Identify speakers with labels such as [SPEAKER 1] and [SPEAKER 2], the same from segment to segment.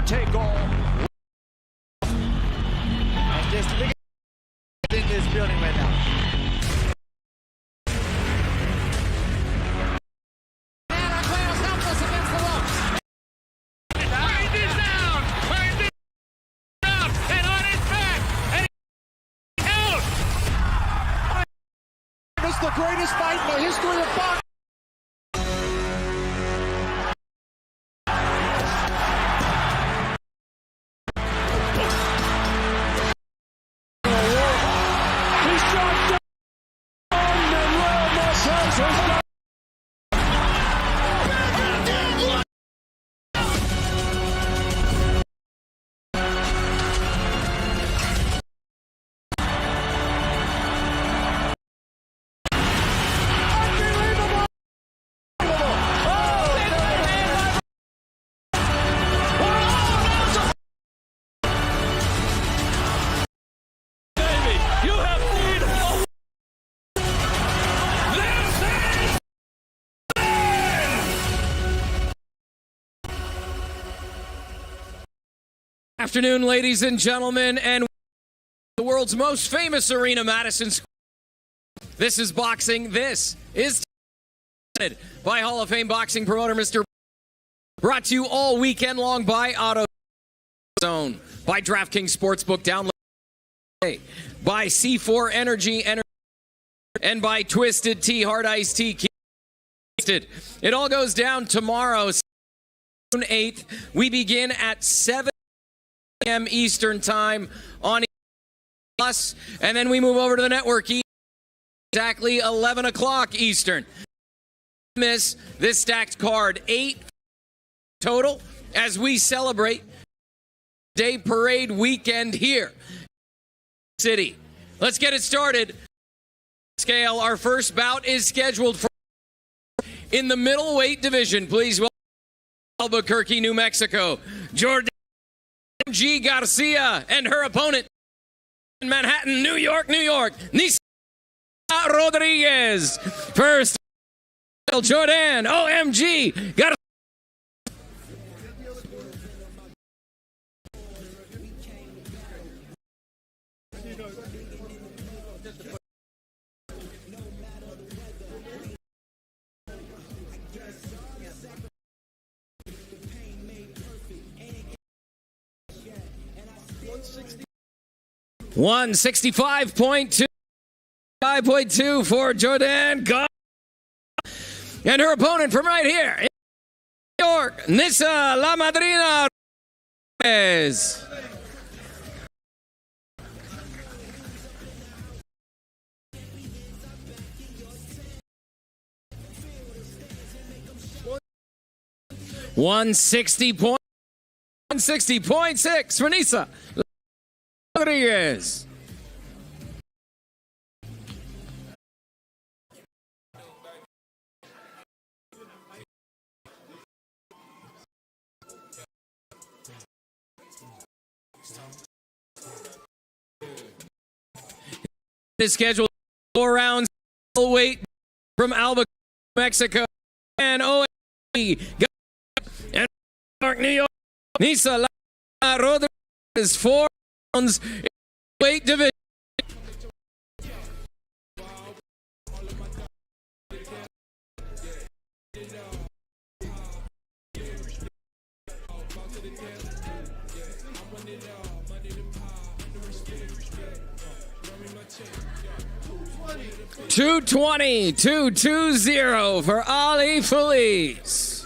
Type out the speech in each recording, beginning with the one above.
[SPEAKER 1] take all. And just look at in this building right now. It's the greatest fight in the history of boxing.
[SPEAKER 2] Afternoon, ladies and gentlemen, and the world's most famous arena, Madison Square. This is boxing. This is by Hall of Fame boxing promoter Mr. Brought to you all weekend long by AutoZone, by DraftKings Sportsbook download, by C4 Energy, and by Twisted Tea, Hard Iced Tea. It all goes down tomorrow, June 8th. We begin at 7 p.m. Eastern Time on Plus, and then we move over to the network exactly 11 o'clock Eastern. Miss this stacked card, 8 total, as we celebrate Day Parade weekend here in the city. Let's get it started. Scale, our first bout is scheduled for in the middleweight division. Please welcome Albuquerque, New Mexico, Jordan G. Garcia, and her opponent in Manhattan, New York, Nisa Rodriguez. First, Jordan OMG Garcia. $165.2 5.2 for Jordan Garcia. And her opponent from right here in New York, Nisa La Madrina Rodriguez. $160.6 for Nisa Rodriguez. Is scheduled 4 rounds weight from Albuquerque, Mexico, and OMG and New York. Nisa La Rodriguez 4 rounds weight division. $220 for Ali Feliz.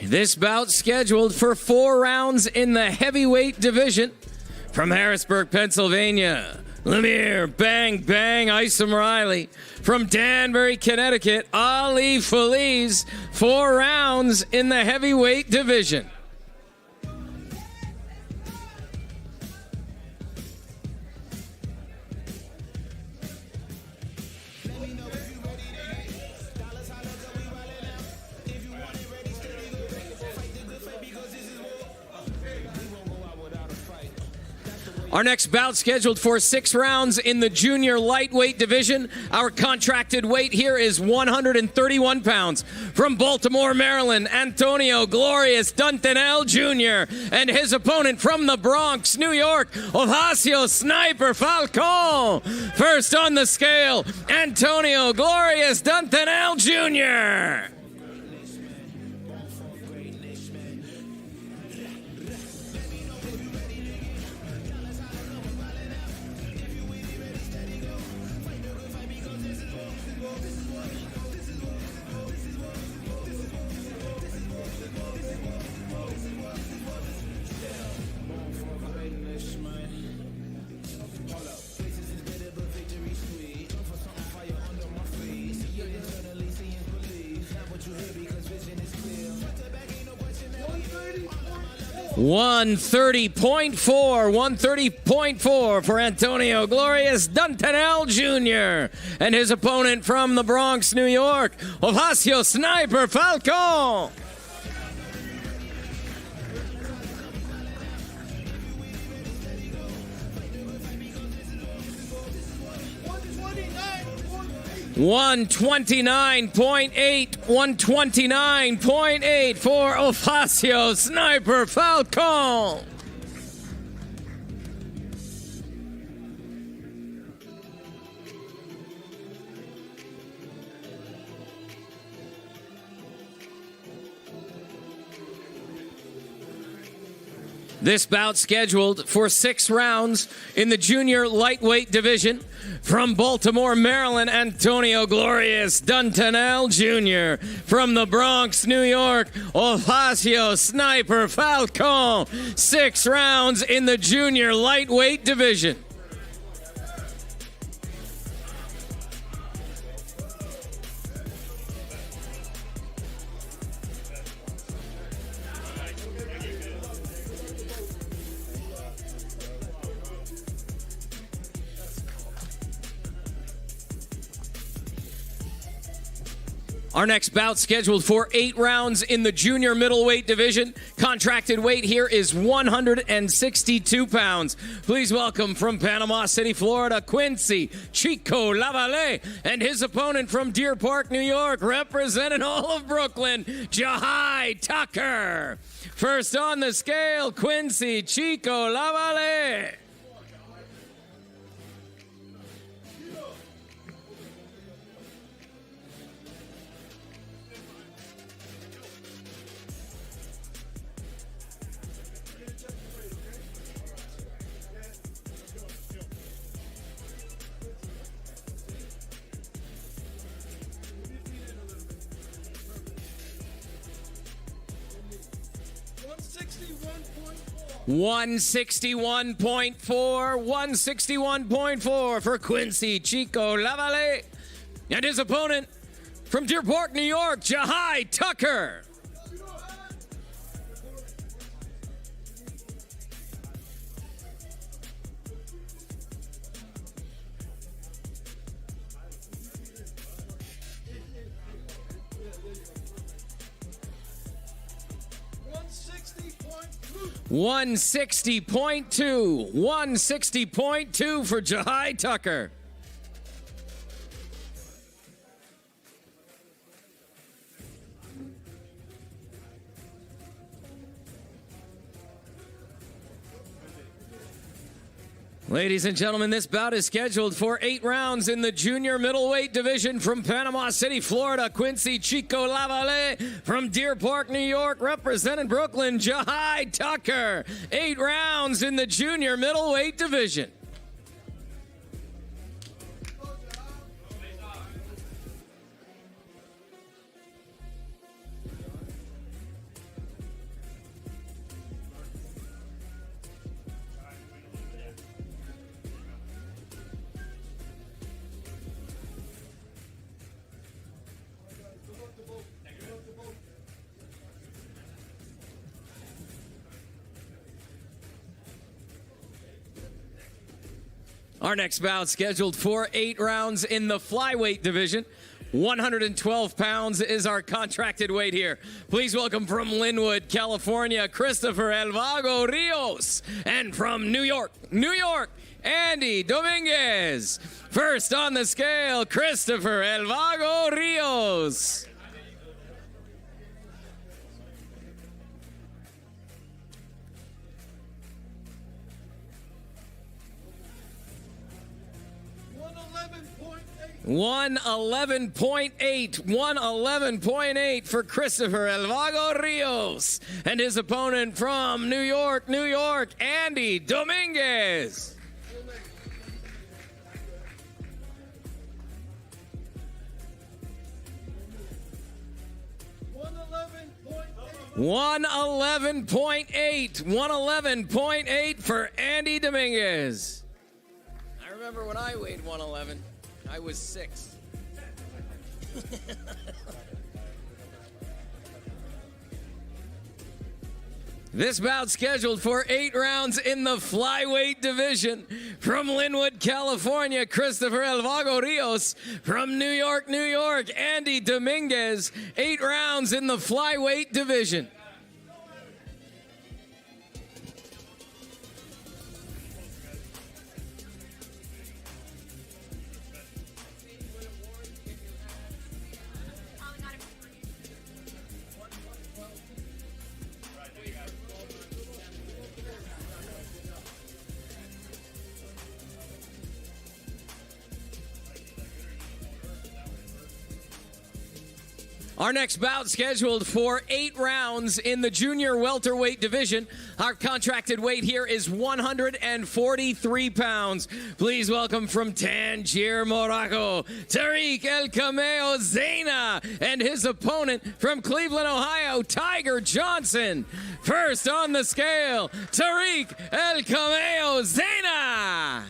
[SPEAKER 2] This bout scheduled for 4 rounds in the heavyweight division. From Harrisburg, Pennsylvania, Lemire Bang Bang Isom Riley. From Danbury, Connecticut, Ali Feliz. 4 rounds in the heavyweight division. Our next bout scheduled for 6 rounds in the junior lightweight division. Our contracted weight here is 131 pounds. From Baltimore, Maryland, Antonio Glorious Duntanel Jr. and his opponent from the Bronx, New York, Horacio Sniper Falcon. First on the scale, Antonio Glorious Duntanel Jr. $130.4 for Antonio Glorious Duntanel Jr. and his opponent from the Bronx, New York, Horacio Sniper Falcon. $129.8 for Horacio Sniper Falcon. This bout scheduled for 6 rounds in the junior lightweight division. From Baltimore, Maryland, Antonio Glorious Duntanel Jr. From the Bronx, New York, Horacio Sniper Falcon. 6 rounds in the junior lightweight division. Our next bout scheduled for 8 rounds in the junior middleweight division. Contracted weight here is 162 pounds. Please welcome from Panama City, Florida, Quincy Chico Lavalley and his opponent from Deer Park, New York, representing all of Brooklyn, Jahai Tucker. First on the scale, Quincy Chico Lavalley. $161.4 for Quincy Chico Lavalley and his opponent from Deer Park, New York, Jahai Tucker. $160.2 for Jahai Tucker. Ladies and gentlemen, this bout is scheduled for 8 rounds in the junior middleweight division. From Panama City, Florida, Quincy Chico Lavalley. From Deer Park, New York, representing Brooklyn, Jahai Tucker. 8 rounds in the junior middleweight division. Our next bout scheduled for 8 rounds in the flyweight division. 112 pounds is our contracted weight here. Please welcome from Linwood, California, Christopher El Vago Rios. And from New York, Andy Dominguez. First on the scale, Christopher El Vago Rios. One 111.8 for Christopher El Vago Rios. And his opponent from New York, Andy Dominguez. 111.8 for Andy Dominguez. I remember when I weighed 111. I was 6. This bout scheduled for 8 rounds in the flyweight division. From Linwood, California, Christopher El Vago Rios. From New York, Andy Dominguez. 8 rounds in the flyweight division. Our next bout scheduled for 8 rounds in the junior welterweight division. Our contracted weight here is 143 pounds. Please welcome from Tangier, Morocco, Tariq El Cameo Zayna and his opponent from Cleveland, Ohio, Tiger Johnson. First on the scale, Tariq El Cameo Zayna.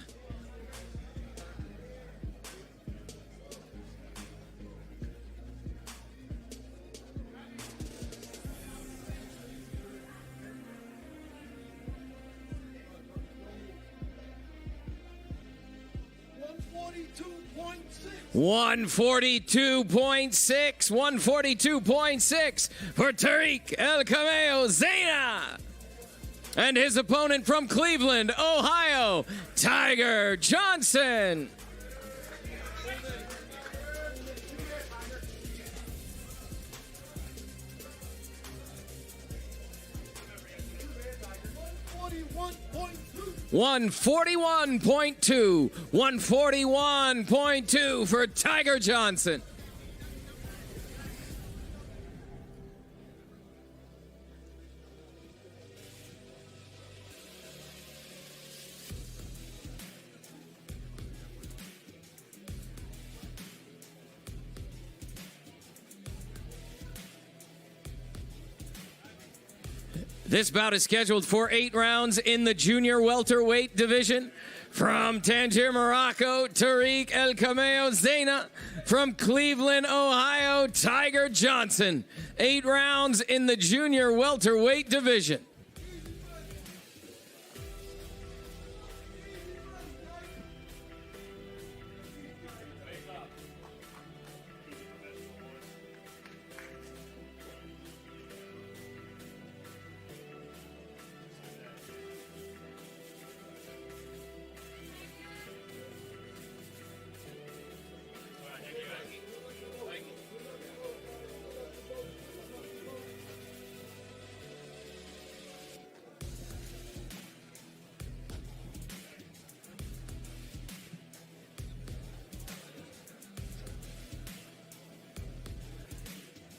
[SPEAKER 2] 142.6 for Tariq El Cameo Zayna. And his opponent from Cleveland, Ohio, Tiger Johnson. One 141.2 for Tiger Johnson. This bout is scheduled for 8 rounds in the junior welterweight division. From Tangier, Morocco, Tariq El Cameo Zayna. From Cleveland, Ohio, Tiger Johnson. 8 rounds in the junior welterweight division.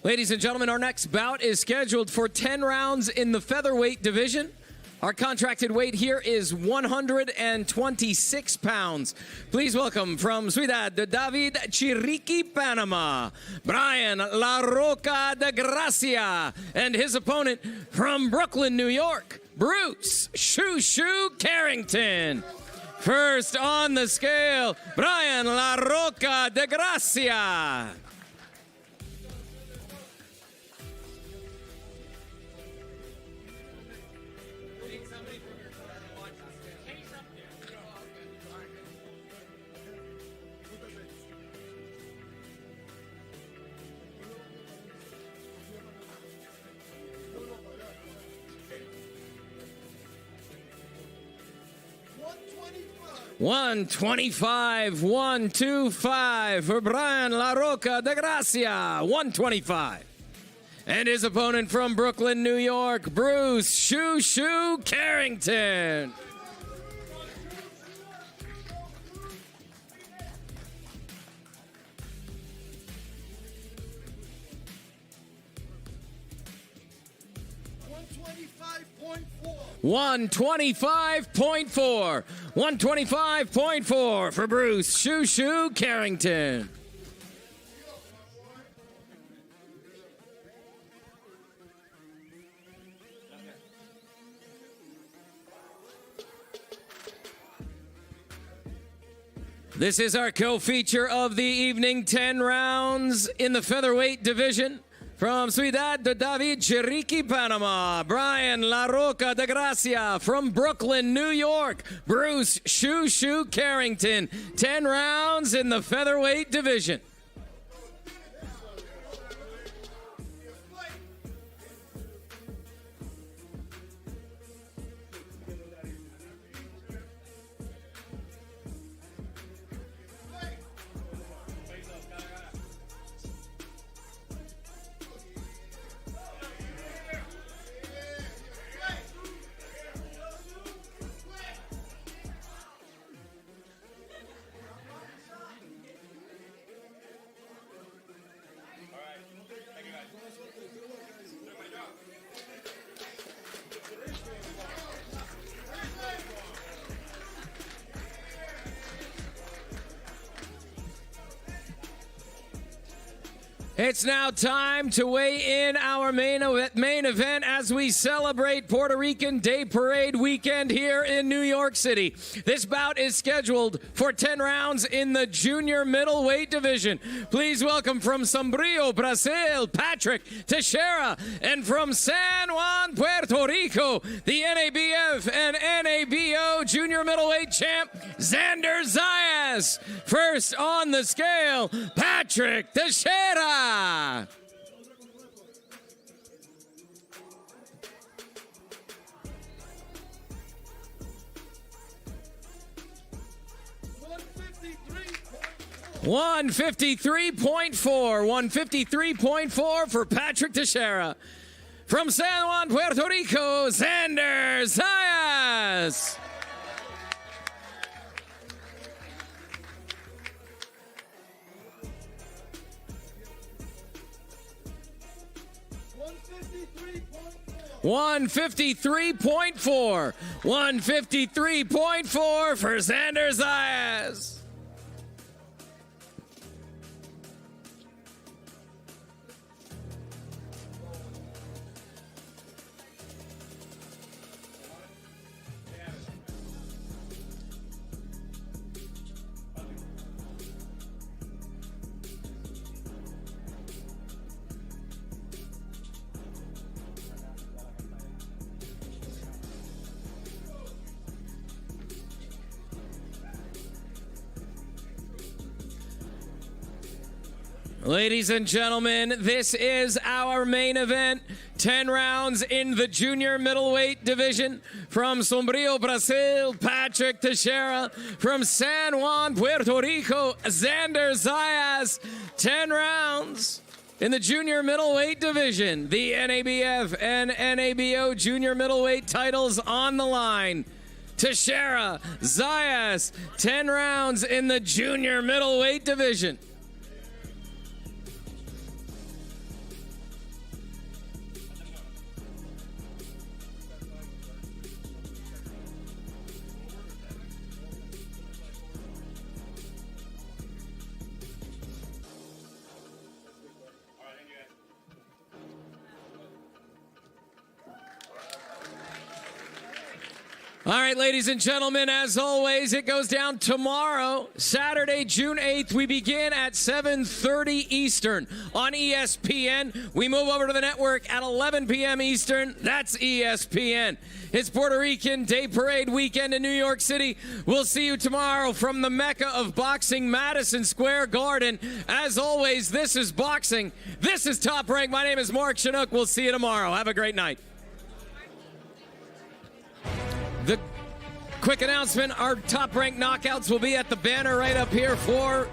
[SPEAKER 2] Ladies and gentlemen, our next bout is scheduled for 10 rounds in the featherweight division. Our contracted weight here is 126 pounds. Please welcome from Ciudad de David, Chiriqui, Panama, Brayan La Roca de Gracia, and his opponent from Brooklyn, New York, Bruce Shu Shu Carrington. First on the scale, Brayan La Roca de Gracia. 125, 125 for Brayan La Roca-Da Gracia, 125. And his opponent from Brooklyn, New York, Bruce Shu Shu Carrington. $125.4. $125.4 for Bruce Shu Shu Carrington. This is our co-feature of the evening, 10 rounds in the featherweight division. From Ciudad de David, Chiriqui, Panama, Brayan La Roca-Da Gracia. From Brooklyn, New York, Bruce Shu Shu Carrington. 10 rounds in the featherweight division. It's now time to weigh in our main event as we celebrate Puerto Rican Day Parade weekend here in New York City. This bout is scheduled for 10 rounds in the junior middleweight division. Please welcome from Sombrio, Brazil, Patrick Teixeira, and from San Juan, Puerto Rico, the NABF and NABO junior middleweight champ, Xander Zayas. First on the scale, Patrick Teixeira. 153.4 for Patrick Teixeira. From San Juan, Puerto Rico, Xander Zayas. 153.4. 153.4 for Xander Zayas. Ladies and gentlemen, this is our main event. 10 rounds in the junior middleweight division. From Sombrio, Brazil, Patrick Teixeira. From San Juan, Puerto Rico, Xander Zayas. 10 rounds in the junior middleweight division. The NABF and NABO junior middleweight titles on the line. Teixeira, Zayas, 10 rounds in the junior middleweight division. All right, ladies and gentlemen, as always, it goes down tomorrow, Saturday, June 8th. We begin at 7:30 Eastern on ESPN. We move over to the network at 11 p.m. Eastern. That's ESPN. It's Puerto Rican Day Parade weekend in New York City. We'll see you tomorrow from the Mecca of boxing, Madison Square Garden. As always, this is boxing. This is Top Rank. My name is Mark Chinook. We'll see you tomorrow. Have a great night. The Quick announcement, our top-ranked knockouts will be at the banner right up here for